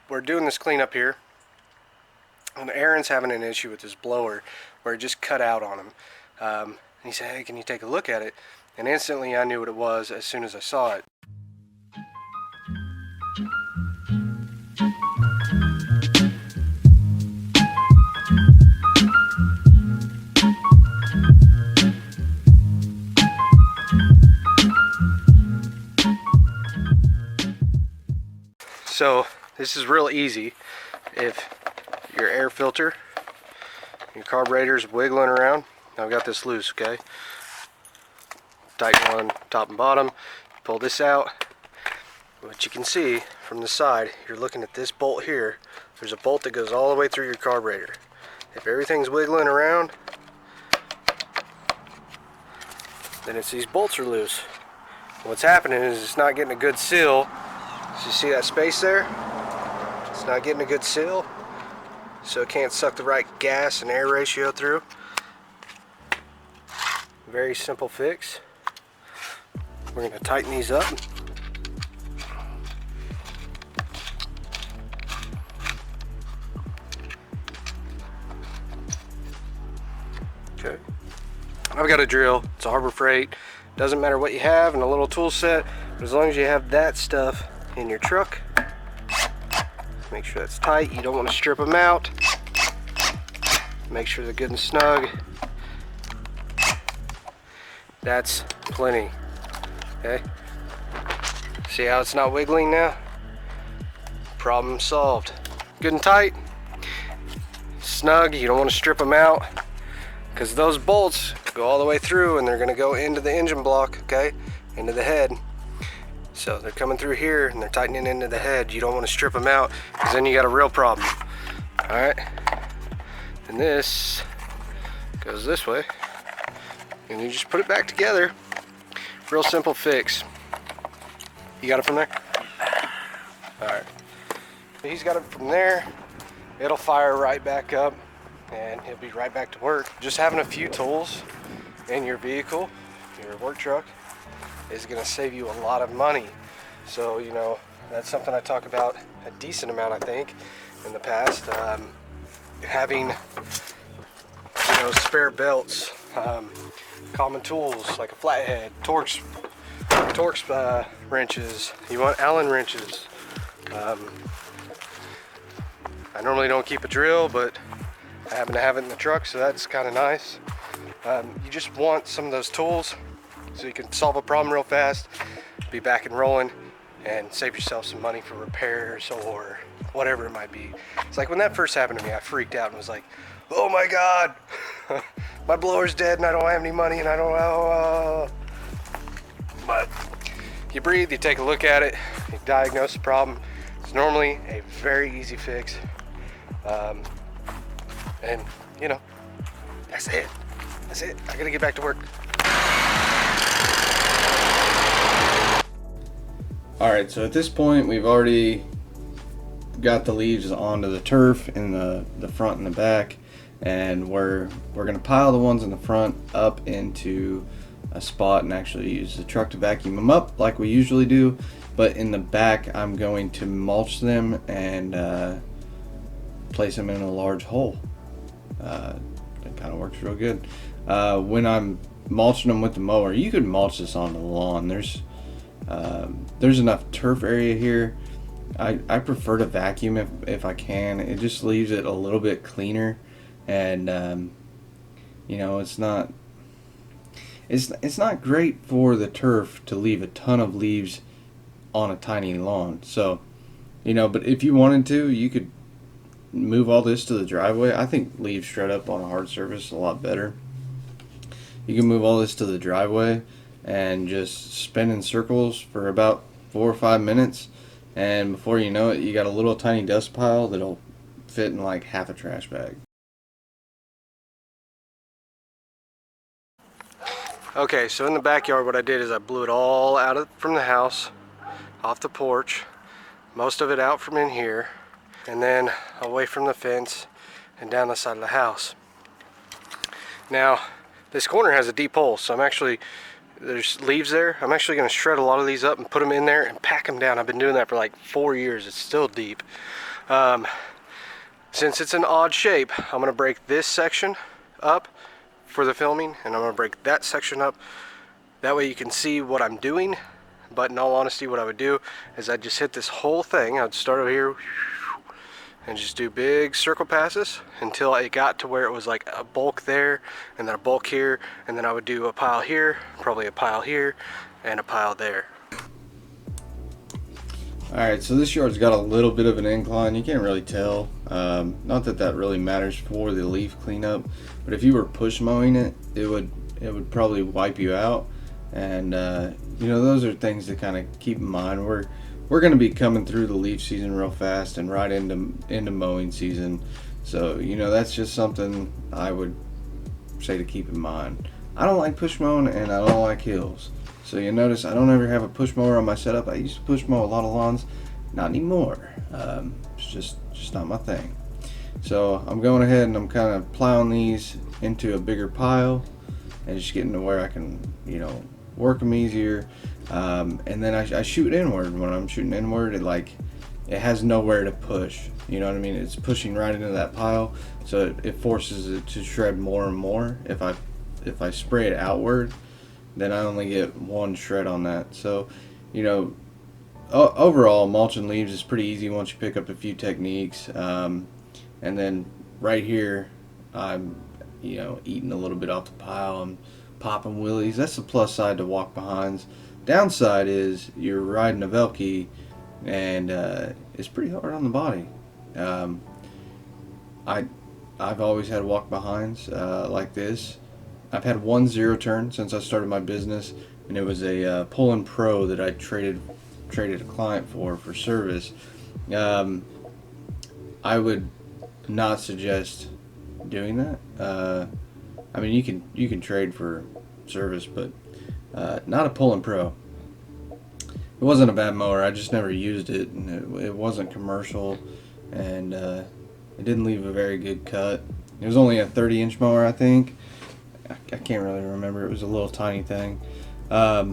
we're doing this cleanup here, and Aaron's having an issue with his blower where it just cut out on him. And he said, hey, can you take a look at it? And instantly I knew what it was as soon as I saw it. So this is real easy. If your air filter, your carburetor's wiggling around, I've got this loose, okay? Tighten one top and bottom, pull this out. What you can see from the side, you're looking at this bolt here. There's a bolt that goes all the way through your carburetor. If everything's wiggling around, then it's these bolts are loose. What's happening is it's not getting a good seal. So you see that space there? It's not getting a good seal, so it can't suck the right gas and air ratio through. Very simple fix. We're going to tighten these up. Okay. I've got a drill. It's a Harbor Freight. Doesn't matter what you have and a little tool set, but as long as you have that stuff in your truck, make sure that's tight. You don't want to strip them out. Make sure they're good and snug. That's plenty. Okay. See how it's not wiggling now? Problem solved. Good and tight. Snug. You don't want to strip them out because those bolts go all the way through and they're going to go into the engine block, okay? Into the head. So they're coming through here and they're tightening into the head. You don't want to strip them out because then you got a real problem. Alright. And this goes this way. And you just put it back together. Real simple fix. You got it from there? Alright. He's got it from there. It'll fire right back up and he'll be right back to work. Just having a few tools in your vehicle, your work truck, is going to save you a lot of money. So, you know, that's something I talk about a decent amount, I think, in the past. Having, you know, spare belts, common tools like a flathead, Torx wrenches. You want Allen wrenches. I normally don't keep a drill, but I happen to have it in the truck, so that's kind of nice. You just want some of those tools so you can solve a problem real fast, be back and rolling, and save yourself some money for repairs or whatever it might be. It's like when that first happened to me, I freaked out and was like, oh my God, my blower's dead and I don't have any money and I don't, but you breathe, you take a look at it, you diagnose the problem. It's normally a very easy fix. And you know, that's it. That's it. I gotta get back to work. Alright, so at this point we've already got the leaves onto the turf in the front and the back, and we're gonna pile the ones in the front up into a spot and actually use the truck to vacuum them up like we usually do. But in the back I'm going to mulch them and place them in a large hole. That kind of works real good. When I'm mulching them with the mower, you could mulch this on the lawn. There's enough turf area here. I prefer to vacuum if I can. It just leaves it a little bit cleaner, and you know, it's not great for the turf to leave a ton of leaves on a tiny lawn. So, you know, but if you wanted to, you could move all this to the driveway. I think leaves straight up on a hard surface is a lot better. You can move all this to the driveway and just spin in circles for about 4 or 5 minutes, and before you know it, you got a little tiny dust pile that'll fit in like half a trash bag. Okay, so in the backyard what I did is I blew it all out from the house, off the porch, most of it out from in here, and then away from the fence and down the side of the house. Now, this corner has a deep hole, so there's leaves there. I'm actually going to shred a lot of these up and put them in there and pack them down. I've been doing that for like 4 years. It's still deep. Since it's an odd shape, I'm gonna break this section up for the filming, and I'm gonna break that section up. That way you can see what I'm doing. But in all honesty, what I would do is I'd just hit this whole thing. I'd start over here and just do big circle passes until it got to where it was like a bulk there, and then a bulk here, and then I would do a pile here, probably a pile here, and a pile there. Alright, so this yard's got a little bit of an incline. You can't really tell. Not that that really matters for the leaf cleanup, but if you were push mowing it, it would probably wipe you out. And you know, those are things to kind of keep in mind. We're going to be coming through the leaf season real fast and right into mowing season. So, you know, that's just something I would say to keep in mind. I don't like push mowing, and I don't like hills. So you notice I don't ever have a push mower on my setup. I used to push mow a lot of lawns, not anymore. It's just not my thing. So I'm going ahead and I'm kind of plowing these into a bigger pile and just getting to where I can, you know, work them easier. And then I shoot inward. When I'm shooting inward, it has nowhere to push. You know what I mean? It's pushing right into that pile, so it forces it to shred more and more. If I spray it outward, then I only get one shred on that. So, you know, overall, mulching leaves is pretty easy once you pick up a few techniques. And then right here, I'm, you know, eating a little bit off the pile. I'm popping wheelies. That's the plus side to walk behinds. Downside is you're riding a Velke, and it's pretty hard on the body. I've always had walk behinds like this. I've had one zero turn since I started my business, and it was a Pull-In Pro that I traded a client for service. I would not suggest doing that. I mean, you can trade for service, but not a Pull-In Pro. It wasn't a bad mower. I just never used it, and it wasn't commercial, and it didn't leave a very good cut. It was only a 30-inch mower, I think. I can't really remember. It was a little tiny thing, but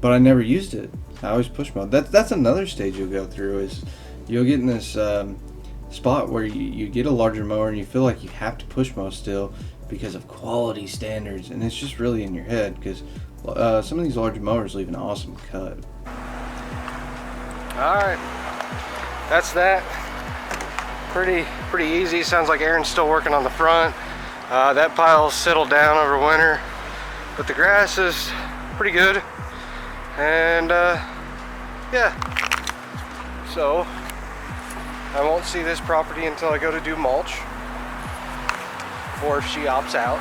I never used it. I always push mow. That's another stage you'll go through, is you'll get in this spot where you get a larger mower and you feel like you have to push mow still because of quality standards, and it's just really in your head, because some of these larger mowers leave an awesome cut. Alright, that's that. Pretty easy. Sounds like Aaron's still working on the front. That pile's settled down over winter, but the grass is pretty good. And yeah, so I won't see this property until I go to do mulch, or if she opts out,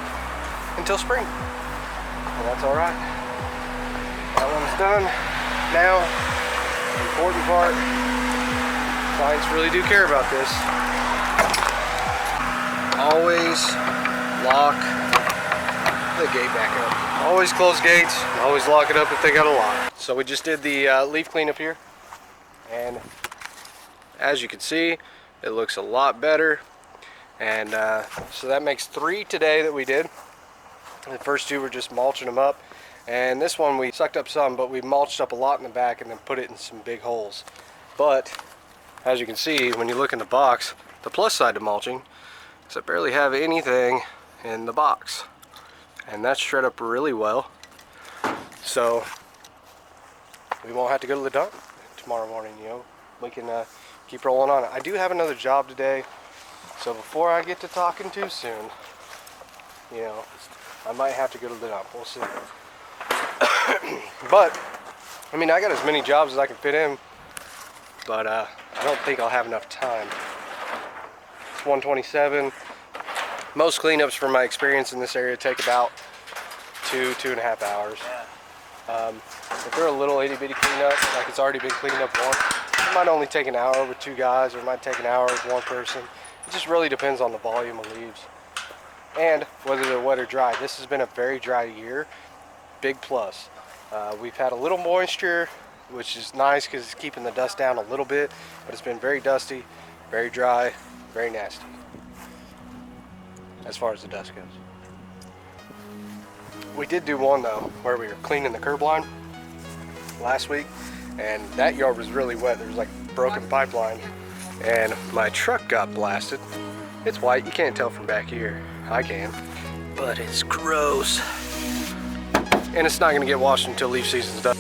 until spring. Well, that's alright. That one's done. Now, important part, clients really do care about this. Always lock the gate back up. Always close gates, always lock it up if they got a lock. So we just did the leaf cleanup here, and as you can see, it looks a lot better. And so that makes 3 today that we did. The first 2 were just mulching them up, and this one we sucked up some, but we mulched up a lot in the back and then put it in some big holes. But as you can see, when you look in the box, the plus side to mulching is I barely have anything in the box, and that's shred up really well, so we won't have to go to the dump tomorrow morning. You know, we can keep rolling on it. I do have another job today, so before I get to talking too soon, you know, I might have to go to the dump. We'll see. But I mean, I got as many jobs as I can fit in, but I don't think I'll have enough time. It's 1:27. Most cleanups, from my experience in this area, take about 2.5 hours. If they're a little itty bitty cleanup, like it's already been cleaned up once, it might only take an hour with 2 guys, or it might take an hour with 1 person. It just really depends on the volume of leaves and whether they're wet or dry. This has been a very dry year. Big plus. We've had a little moisture, which is nice because it's keeping the dust down a little bit, but it's been very dusty, very dry, very nasty as far as the dust goes. We did do one though where we were cleaning the curb line last week, and that yard was really wet. There was like broken pipeline, and my truck got blasted. It's white, you can't tell from back here. I can, but it's gross. And it's not gonna get washed until leaf season's done.